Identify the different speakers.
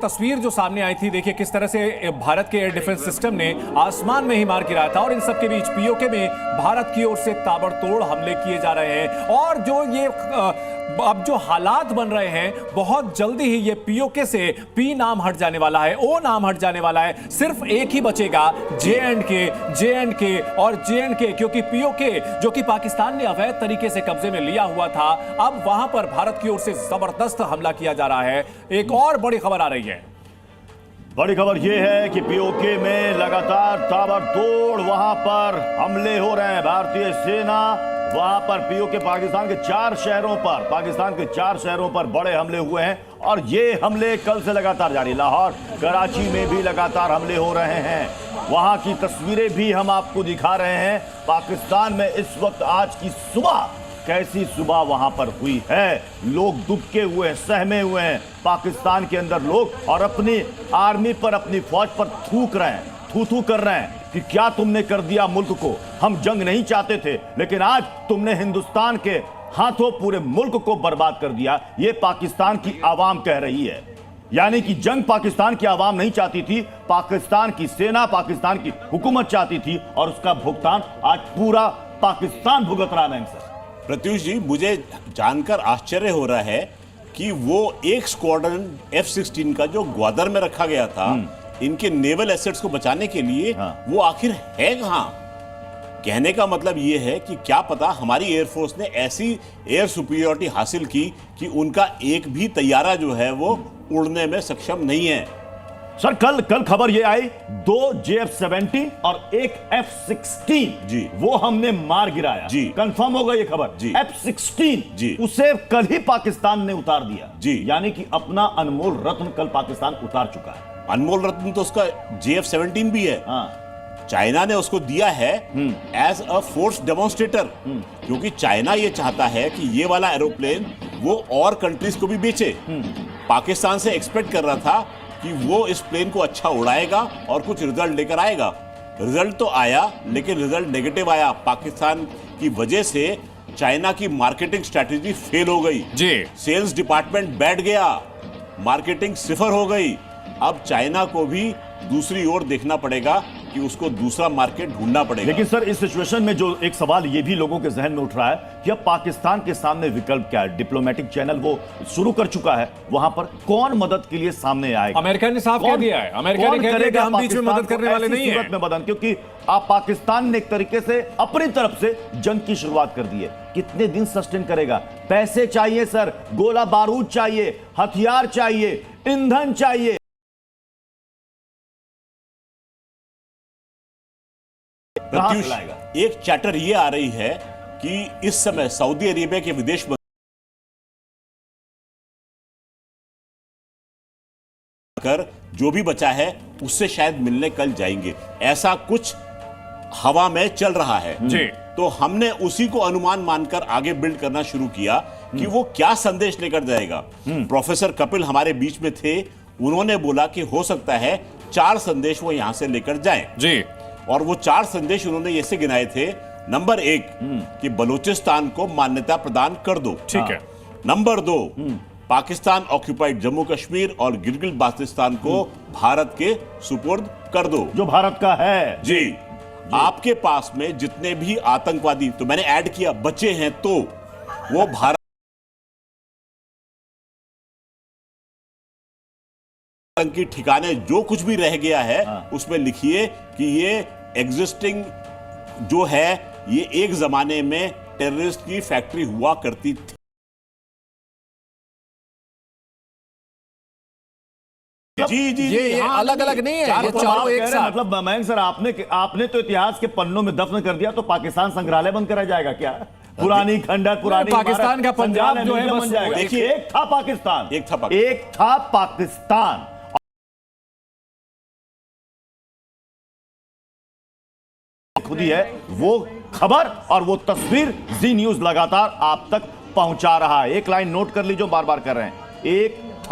Speaker 1: तस्वीर जो सामने आई थी, देखिए किस तरह से भारत के एयर डिफेंस सिस्टम ने आसमान में ही मार गिराया था और इन सब के बीच पीओके में भारत की ओर से ताबड़तोड़ हमले किए जा रहे हैं। और जो ये अब जो हालात बन रहे हैं, बहुत जल्दी ही ये पीओके से पी नाम हट जाने वाला है, ओ नाम हट जाने वाला है। सिर्फ एक ही बचेगा, जे एंड के, क्योंकि पीओके जो कि पाकिस्तान ने अवैध तरीके से कब्जे में लिया हुआ था, अब वहां पर भारत की ओर से जबरदस्त हमला किया जा रहा है। एक और बड़ी खबर आ रही है।
Speaker 2: बड़ी खबर यह है कि पीओके में लगातार ताबड़तोड़ वहां पर हमले हो रहे हैं। भारतीय सेना वहां पर पीओके पाकिस्तान के 4 शहरों पर बड़े हमले हुए हैं और ये हमले कल से लगातार जारी। लाहौर, कराची में भी लगातार हमले हो रहे हैं। वहां की तस्वीरें भी हम आपको दिखा रहे हैं। पाकिस्तान में इस वक्त आज की सुबह कैसी सुबह वहां पर हुई है। लोग दुबके हुए हैं, सहमे हुए हैं पाकिस्तान के अंदर लोग, और अपनी आर्मी पर, अपनी फौज पर थूक रहे हैं, थू कर रहे हैं कि क्या तुमने कर दिया मुल्क को। हम जंग नहीं चाहते थे, लेकिन आज तुमने हिंदुस्तान के हाथों पूरे मुल्क को बर्बाद कर दिया। ये पाकिस्तान की आवाम कह रही है। यानी कि जंग पाकिस्तान की आवाम नहीं चाहती थी, पाकिस्तान की सेना, पाकिस्तान की हुकूमत चाहती थी, और उसका भुगतान आज पूरा पाकिस्तान भुगत रहा है। सर
Speaker 3: प्रत्युष जी, मुझे जानकर आश्चर्य हो रहा है कि वो एक स्क्वाड्रन F-16 का जो ग्वादर में रखा गया था इनके नेवल एसेट्स को बचाने के लिए, वो आखिर है कहां। कहने का मतलब ये है कि क्या पता हमारी एयरफोर्स ने ऐसी एयर सुपीरियरिटी हासिल की कि उनका एक भी तैयारा जो है वो उड़ने में सक्षम नहीं है।
Speaker 2: सर कल खबर ये आई, 2 JF-70 और एक F-16
Speaker 3: जी,
Speaker 2: वो हमने मार गिराया
Speaker 3: जी।
Speaker 2: कंफर्म होगा ये खबर
Speaker 3: जी।
Speaker 2: F-16
Speaker 3: जी,
Speaker 2: उसे कल ही पाकिस्तान ने उतार दिया
Speaker 3: जी।
Speaker 2: यानी कि अपना अनमोल रत्न कल पाकिस्तान उतार चुका है।
Speaker 3: अनमोल रत्न तो उसका JF-17 भी है। चाइना ने उसको दिया है एज अ फोर्स डेमोन्स्ट्रेटर, क्योंकि चाइना ये चाहता है कि ये वाला एरोप्लेन वो और कंट्रीज को भी बेचे। पाकिस्तान से एक्सपेक्ट कर रहा था कि वो इस प्लेन को अच्छा उड़ाएगा और कुछ रिजल्ट लेकर आएगा। रिजल्ट तो आया, लेकिन रिजल्ट नेगेटिव आया। पाकिस्तान की वजह से चाइना की मार्केटिंग स्ट्रेटेजी फेल हो गई
Speaker 1: जी।
Speaker 3: सेल्स डिपार्टमेंट बैठ गया, मार्केटिंग सिफर हो गई। अब चाइना को भी दूसरी ओर देखना पड़ेगा कि उसको दूसरा मार्केट ढूंढना पड़ेगा।
Speaker 2: लेकिन सर इस सिचुएशन में जो एक सवाल ये भी लोगों के जहन में उठ रहा है कि अब पाकिस्तान के सामने विकल्प क्या है। डिप्लोमेटिक चैनल वो शुरू कर चुका है, वहां पर कौन मदद के लिए सामने आएगा।
Speaker 1: अमेरिका ने साफ कह दिया है, अमेरिका ने कह दिया कि हम बीच में मदद करने वाले नहीं हैं।
Speaker 2: में मदद, क्योंकि आप पाकिस्तान ने एक तरीके से अपनी तरफ से जंग की शुरुआत कर दी है। कितने दिन सस्टेन करेगा। पैसे चाहिए सर, गोला बारूद चाहिए, हथियार चाहिए, ईंधन चाहिए।
Speaker 3: एक चैटर ये आ रही है कि इस समय सऊदी अरेबिया के विदेश मंत्री कर जो भी बचा है उससे शायद मिलने कल जाएंगे, ऐसा कुछ हवा में चल रहा है
Speaker 1: जी।
Speaker 3: तो हमने उसी को अनुमान मानकर आगे बिल्ड करना शुरू किया कि वो क्या संदेश लेकर जाएगा। प्रोफेसर कपिल हमारे बीच में थे, उन्होंने बोला कि हो सकता है 4 संदेश वो यहां से लेकर जाएं जी। और वो 4 संदेश उन्होंने ऐसे गिनाए थे। नंबर 1 कि बलूचिस्तान को मान्यता प्रदान कर दो, ठीक है। नंबर 2 पाकिस्तान ऑक्यूपाइड जम्मू कश्मीर और गिलगित बाल्टिस्तान को भारत के सुपुर्द कर दो,
Speaker 2: जो भारत का है
Speaker 3: जी। आपके पास में जितने भी आतंकवादी, तो मैंने ऐड किया, बचे हैं तो वो भारत की ठिकाने जो कुछ भी रह गया है उसमें लिखिए कि ये एग्जिस्टिंग जो है, ये एक जमाने में टेररिस्ट की फैक्ट्री हुआ करती थी। जी जी
Speaker 1: ये अलग अलग नहीं है, ये चारों एक साथ।
Speaker 2: मतलब मयंक सर, आपने तो इतिहास के पन्नों में दफन कर दिया, तो पाकिस्तान संग्रहालय बंद करा जाएगा क्या? पुरानी खंडर, पुरानी
Speaker 1: पाकिस्तान का पंजाब जो है बन जाएगा।
Speaker 3: देखिए,
Speaker 2: एक था पाकिस्तान खुद ही है। वो खबर और वो तस्वीर जी न्यूज लगातार आप तक पहुंचा रहा है। एक लाइन नोट कर लीजिए, बार बार कर रहे हैं। एक